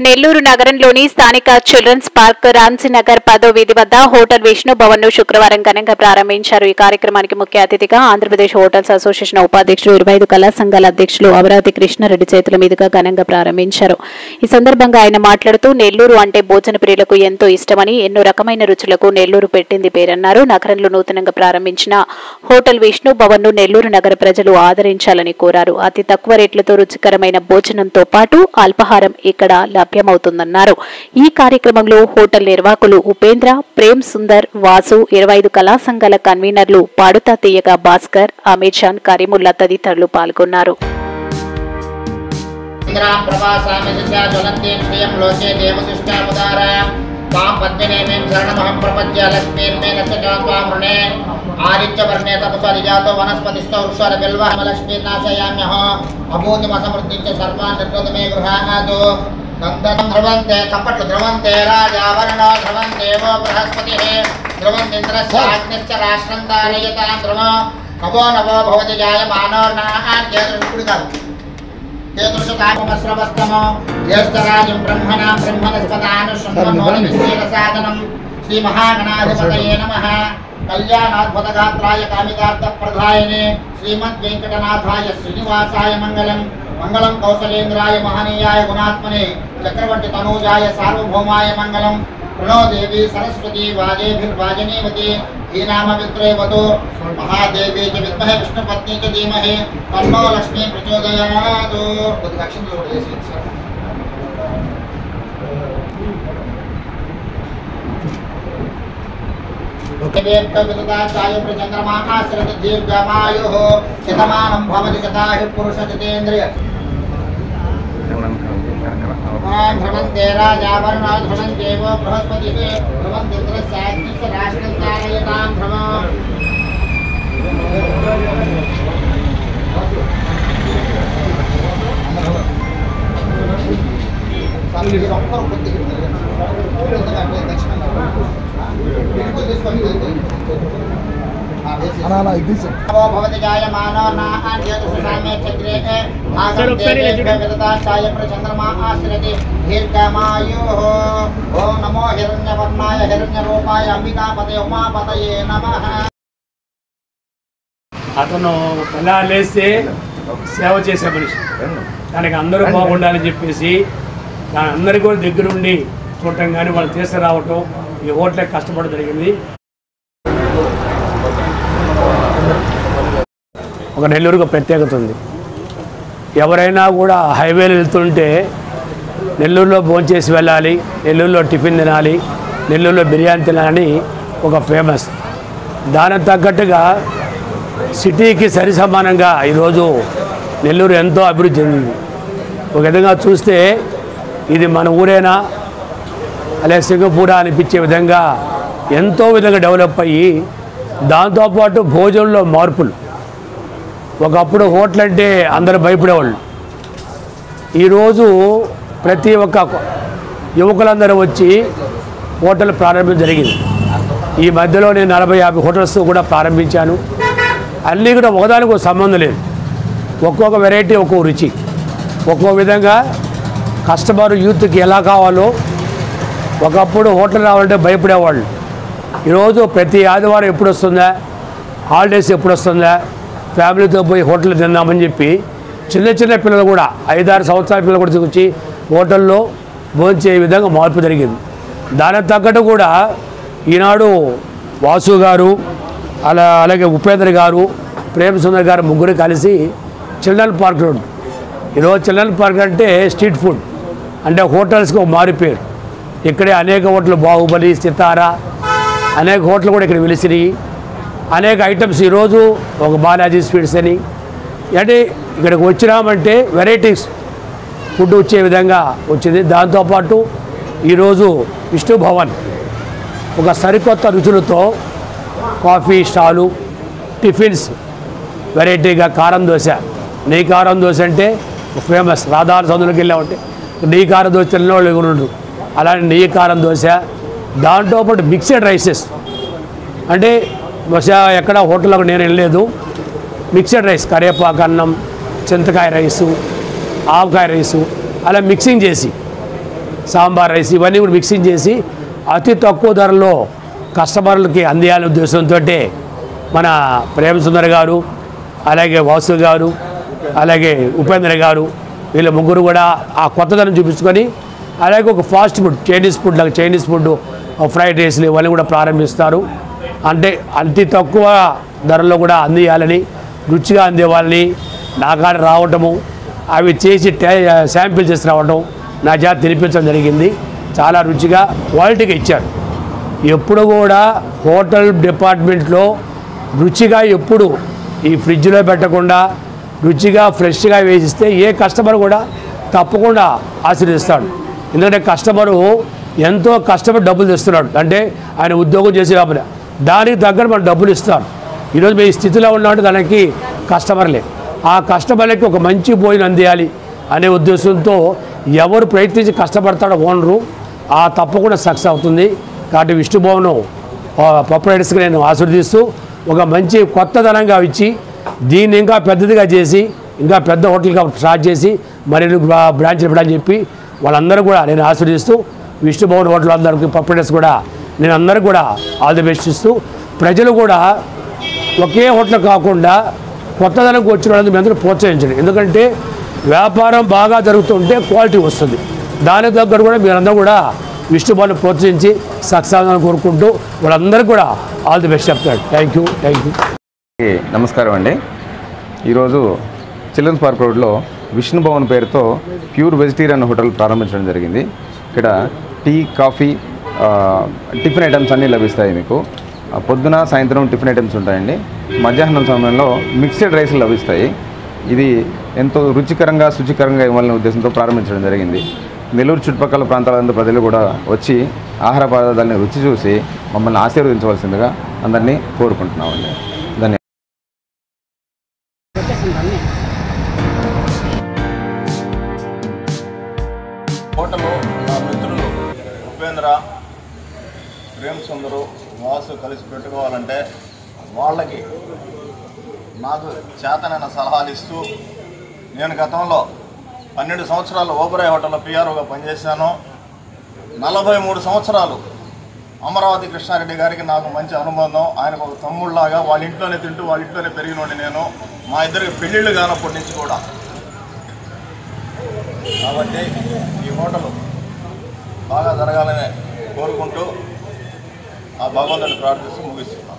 నెల్లూరు నగరంలోని స్థానిక children's park రాంజీనగర్ 10వ వీధి వద్ద హోటల్ విష్ణు భవన్ ను శుక్రవారం ఘనంగా ప్రారంభించారు. ఈ కార్యక్రమానికి ముఖ్య అతిథిగా ఆంధ్రప్రదేశ్ హోటల్స్ అసోసియేషన్ ఉపాధ్యక్షులు 25 కళా సంఘాల అధ్యక్షులు అమరావతి కృష్ణారెడ్డి చేతుల మీదుగా ఘనంగా ప్రారంభించారు. ఈ సందర్భంగా ఆయన మాట్లాడుతూ నెల్లూరు అంటే భోజన ప్రియులకు ఎంతో ఇష్టమని, ఎన్నో రకమైన రుచులకు నెల్లూరు పెట్టింది పేరన్నారు. నగరంలో నూతనంగా ప్రారంభించిన హోటల్ విష్ణు భవన్ ను నెల్లూరు నగర ప్రజలు ఆదరించాలని కోరారు. అతి తక్కువ రేట్లతో రుచికరమైన భోజనంతో పాటు అల్పాహారం ఇక్కడ లభ్యమవుతుందన్నారు. ఈ కార్యక్రమంలో హోటల్ నిర్వాహకులు ఉపేంద్ర, ప్రేమ్ సుందర్, వాసు, 25 కళా సంఘాల కన్వీనర్లు పాడుతా తీయగా భాస్కర్, అమీర్ ఖాన్, కరీముల్లా తదితరులు పాల్గొన్నారు. ఆదిత్యవర్ణే తపస్వరిజాతో వనస్పతిస్థో వృక్షాల బిల్వలక్ష్మీనాశయామ్యహో అభూతిమసమృద్ధించ సర్వాన్ నిర్గతమే గృహానాదు నందనం ధ్రువంతే కపట్లు ధ్రువంతే రాజావరణో ధ్రువందేవో బృహస్పతిః ధ్రువంతింద్రస్యాగ్నిశ్చ రాష్ట్రం ధారయతాం ధ్రువో నవో నవో భవతి జాయమానో నాద్యేతృకుడిగారు కేతుషతామస్రవస్తమో జ్యేష్ఠరాజం బ్రహ్మణా బ్రహ్మణస్పదానుష్ఠమోనిశ్చేదసాదనం శ్రీ మహాగణాధిపతయే నమః. కళ్యాణాద్భుతగాత్రాయ కామితార్థప్రదాయనే శ్రీమద్ వెంకటనాథాయ శ్రీనివాసాయ మంగళం. మంగళం కౌసలేంద్రాయ మహనీయాయ గుణాత్మనే చక్రవర్తి తనూజాయ సార్వభౌమాయ మంగళం. ప్రణో దేవి సరస్వతి వాజేభిర్వాజనీవతి ధీనామవిత్రే వదో మహాదేవీ చ విద్మహే విష్ణుపత్ని చ ధీమహి తన్నో లక్ష్మీ ప్రచోదయాత్. కొద్దిగా అక్షంతలు కూడా చేసి దీర్ఘమాయు శతమానం భవతి శతాహి పురుష జితేంద్రియ ధ్రువంతే రాజావరణో ధ్రువందేవో బృహస్పతిః ధ్రువంతింద్రస్యాగ్నిశ్చ రాష్ట్రం ధారయతాం ధ్రువో భవతి జాయమానో నాద్యేతృసామే చక్రే భాగం దేవేభ్యవిదతాచాయ ప్రచంద్రమా ఆశ్రతి దీర్ఘమాయుః. ఓం నమో హిరణ్యవర్ణాయ హిరణ్యరూపాయ అంబికాపతే ఉమాపతయే నమః. అతను ఎలా లేస్తే సేవ చేసే మనిషి, దానికి అందరూ బాగుండాలని చెప్పేసి దాని అందరికీ కూడా దగ్గరుండి చూడటం కానీ వాళ్ళు తీసుకురావటం ఈ హోటలే కష్టపడడం జరిగింది. ఒక నెల్లూరుకు ప్రత్యేకత ఉంది. ఎవరైనా కూడా హైవేలు వెళ్తుంటే నెల్లూరులో భోంచేసి వెళ్ళాలి, నెల్లూరులో టిఫిన్ తినాలి, నెల్లూరులో బిర్యానీ తినాలని ఒక ఫేమస్. దానికి తగ్గట్టుగా సిటీకి సరి సమానంగా ఈరోజు నెల్లూరు ఎంతో అభివృద్ధి చెందింది. ఒక విధంగా చూస్తే ఇది మన ఊరేనా అలాగే సింగపూర్ అనిపించే విధంగా ఎంతో విధంగా డెవలప్ అయ్యి, దాంతోపాటు భోజనంలో మార్పులు. ఒకప్పుడు హోటల్ అంటే అందరూ భయపడేవాళ్ళు. ఈరోజు ప్రతి ఒక్క యువకులందరూ వచ్చి హోటల్ ప్రారంభించడం జరిగింది. ఈ మధ్యలో నేను 40-50 హోటల్స్ కూడా ప్రారంభించాను. అన్నీ కూడా ఒకదానికి ఒక సంబంధం లేదు. ఒక్కొక్క వెరైటీ, ఒక్కొక్క రుచి, ఒక్కో విధంగా కస్టమర్ యూత్కి ఎలా కావాలో. ఒకప్పుడు హోటల్ రావాలంటే భయపడేవాళ్ళు. ఈరోజు ప్రతి ఆదివారం ఎప్పుడు వస్తుందా, హాలిడేస్ ఎప్పుడు వస్తుందా, ఫ్యామిలీతో పోయి హోటల్ తిందామని చెప్పి చిన్న చిన్న పిల్లలు కూడా 5-6 సంవత్సరాల పిల్లలు కూడా వచ్చి హోటల్లో భోంచే విధంగా మార్పు జరిగింది. దానికి తగ్గట్టు కూడా ఈనాడు వాసు గారు అలాగే ఉపేంద్ర గారు, ప్రేమ్ సుందర్ గారు ముగ్గురు కలిసి చిల్డ్రన్ పార్క్ రోడ్. ఈరోజు చిల్డ్రన్ పార్క్ అంటే స్ట్రీట్ ఫుడ్ అంటే హోటల్స్కి ఒక మారిపోయారు. ఇక్కడే అనేక హోటల్, బాహుబలి, సితారా అనేక హోటల్ కూడా ఇక్కడ వెలిసినాయి. అనేక ఐటమ్స్ ఈరోజు ఒక బాలాజీ స్వీట్స్ అని అంటే ఇక్కడికి వచ్చినామంటే వెరైటీస్ ఫుడ్ వచ్చే విధంగా వచ్చింది. దాంతోపాటు ఈరోజు విష్ణు భవన్ ఒక సరికొత్త రుచులతో కాఫీ స్టాలు, టిఫిన్స్, వెరైటీగా కారం దోశ, నెయ్యి కారం దోశ అంటే ఫేమస్. రాధార సందులోకి వెళ్ళామంటే నెయ్యి కారం దోశ తిన్న వాళ్ళు ఉండరు. అలాంటి నెయ్యి కారం దోశ, దాంతోపాటు మిక్సెడ్ రైసెస్ అంటే బహుశా ఎక్కడ హోటల్లో నేను వెళ్ళలేదు. మిక్సెడ్ రైస్, కరివేపాకు అన్నం, చింతకాయ రైసు, ఆవకాయ రైసు అలా మిక్సింగ్ చేసి సాంబార్ రైస్ ఇవన్నీ కూడా మిక్సింగ్ చేసి అతి తక్కువ ధరలో కస్టమర్లకి అందియాలనే ఉద్దేశంతో మన ప్రేమసుందర్ గారు, అలాగే వాసు గారు, అలాగే ఉపేంద్ర గారు వీళ్ళ ముగ్గురు కూడా ఆ కొత్తదనం చూపించుకొని అలాగే ఒక fast food Chinese food fried రైస్లు ఇవన్నీ కూడా ప్రారంభిస్తారు. అంటే అతి తక్కువ ధరలో కూడా అందియాలని, రుచిగా అందేవాళ్ళని నా కాడ రావటము, అవి చేసి శాంపిల్ చేసి రావటం, నా చేత తినిపించడం జరిగింది. చాలా రుచిగా క్వాలిటీగా ఇచ్చారు. ఎప్పుడు కూడా హోటల్ డిపార్ట్మెంట్లో రుచిగా ఎప్పుడు ఈ ఫ్రిడ్జ్లో పెట్టకుండా రుచిగా ఫ్రెష్గా వేసిస్తే ఏ కస్టమర్ కూడా తప్పకుండా ఆశీర్వదిస్తాడు. ఎందుకంటే కస్టమరు ఎంతో కష్టపడి డబ్బులు తెస్తున్నాడు, అంటే ఆయన ఉద్యోగం చేసే కాబట్టి దానికి దగ్గర మనం డబ్బులు ఇస్తాం. ఈరోజు మేము ఈ స్థితిలో ఉన్నామంటే దానికి కస్టమర్లే. ఆ కస్టమర్లకి ఒక మంచి భోజనం అందియాలి అనే ఉద్దేశంతో ఎవరు ప్రయత్నించి కష్టపడతాడో ఓనరు ఆ తప్పకుండా సక్సెస్ అవుతుంది. కాబట్టి విష్ణుభవన్ ప్రొపరేటర్స్కి నేను ఆశీర్వదిస్తూ ఒక మంచి కొత్తదనంగా ఇచ్చి దీన్ని ఇంకా పెద్దదిగా చేసి ఇంకా పెద్ద హోటల్గా స్టార్ట్ చేసి మరిన్ని బ్రాంచ్లు పెట్టాలని చెప్పి వాళ్ళందరూ కూడా నేను ఆశీర్వదిస్తూ విష్ణుభవన్ హోటల్ అందరికీ ప్రొపరేటర్స్ కూడా నేను అందరికీ కూడా ఆల్ ది బెస్ట్ ఇస్తూ ప్రజలు కూడా ఒకే హోటల్ కాకుండా కొత్తదనంకి వచ్చిన వాళ్ళని మీ అందరూ ప్రోత్సహించండి. ఎందుకంటే వ్యాపారం బాగా జరుగుతుంటే క్వాలిటీ వస్తుంది. దాని దగ్గర కూడా మీరందరూ కూడా విష్ణుభవన్ ప్రోత్సహించి సక్సెస్ అవ్వాలని కోరుకుంటూ వాళ్ళందరికీ కూడా ఆల్ ది బెస్ట్ చెప్తాడు. Thank you. నమస్కారం అండి. ఈరోజు చిల్డ్రన్స్ పార్క్ రోడ్లో విష్ణుభవన్ పేరుతో ప్యూర్ వెజిటేరియన్ హోటల్ ప్రారంభించడం జరిగింది. ఇక్కడ టీ, కాఫీ, టిఫిన్ ఐటమ్స్ అన్నీ లభిస్తాయి. మీకు పొద్దున సాయంత్రం టిఫిన్ ఐటమ్స్ ఉంటాయండి. మధ్యాహ్నం సమయంలో మిక్స్డ్ రైస్లు లభిస్తాయి. ఇది ఎంతో రుచికరంగా శుచికరంగా ఇవ్వాలనే ఉద్దేశంతో ప్రారంభించడం జరిగింది. నెల్లూరు చుట్టుపక్కల ప్రాంతాలందరూ ప్రజలు కూడా వచ్చి ఆహార పదార్థాలని రుచి చూసి మమ్మల్ని ఆశీర్వదించవలసిందిగా అందరినీ కోరుకుంటున్నామండి. ధన్యవాదాలు. హోటల్లో నా మిత్రులు ఉపేంద్ర, ప్రేమసుందరు, వాసు కలిసి పెట్టుకోవాలంటే వాళ్ళకి నాకు చేతనైన సలహాలు ఇస్తూ నేను గతంలో 12 సంవత్సరాలు ఓబరాయ్ హోటల్లో పిఆర్ఓగా పనిచేశాను. 43 సంవత్సరాలు అమరావతి కృష్ణారెడ్డి గారికి నాకు మంచి అనుబంధం. ఆయనకు ఒక తమ్ముళ్ళలాగా వాళ్ళ ఇంట్లోనే తింటూ వాళ్ళ ఇంట్లోనే పెరిగినోండి నేను. మా ఇద్దరికి పెళ్ళిళ్ళు కానప్పటి నుంచి కూడా. కాబట్టి ఈ హోటలు బాగా జరగాలని కోరుకుంటూ ఆ భగవంతుని ప్రార్థిస్తూ ముగిస్తున్నాను.